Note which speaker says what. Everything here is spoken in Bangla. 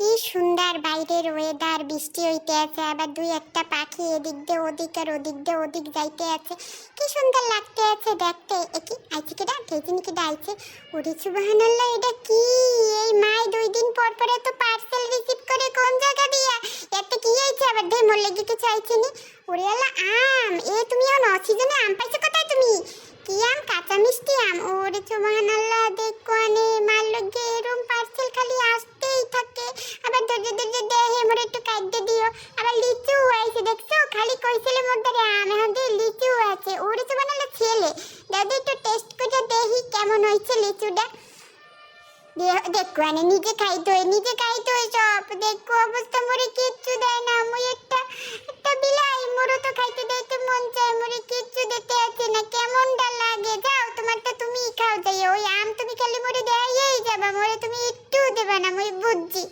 Speaker 1: কি সুন্দর বাইরের ওয়েদার, বৃষ্টি হইতে আছে, আবার দুই একটা পাখি এদিক দিয়ে ওদিক আর ওদিক দিয়ে ওদিক যাইতে আছে। কি সুন্দর লাগতে আছে দেখতে। কি আইছে কেডা, কেজিনি কেডা আইছে? ওরে সুবহানাল্লাহ, এটা কি? এই মাই 2 দিন পর পর এত পার্সেল রিসিভ করে কোন জায়গা দিয়া? এতে কি হইছে আবার? দে মোর লাগি কিছু আইছে নি? ওরে আল্লাহ, আম! তুমি অন সিজনে আম পাইছো কোথায় তুমি? কি আম? কাঁচা মিষ্টি আম। ওরে সুবহানাল্লাহ, দেখো আনে মার লগে এরম পার্সেল খালি আসতেই থাকে। আবার ধৈর্য ধৈর্য দেহে মোর একটু কাটতে দিও। আবার লিচু আইছে, দেখছো? খালি কইছিলে মোর ধরে আম, এখন দিয়ে লিচু আছে। ওরে সুবহানাল্লাহ, ছেলে দাদি একটু টেস্ট করে দেখি কেমন হয়েছে লিচুটা। দেখো আনে নিজে খাইতে হয় সব। দেখো অবস্থা, মোরে কিচ্ছু দেয় না। মুই একটা একটা বিলাই, মোরও তো খাইতে দিতে মন চায়, মোরে কিচ্ছু দিতে আছে না। কেমনটা লাগে? যাও, তোমারটা তুমিই খাও যাইয়া। ওই আম তুমি খালি মোরে দেয়াই যাবা, মোরে তুমি একটু দেবা না, মুই বুঝছি।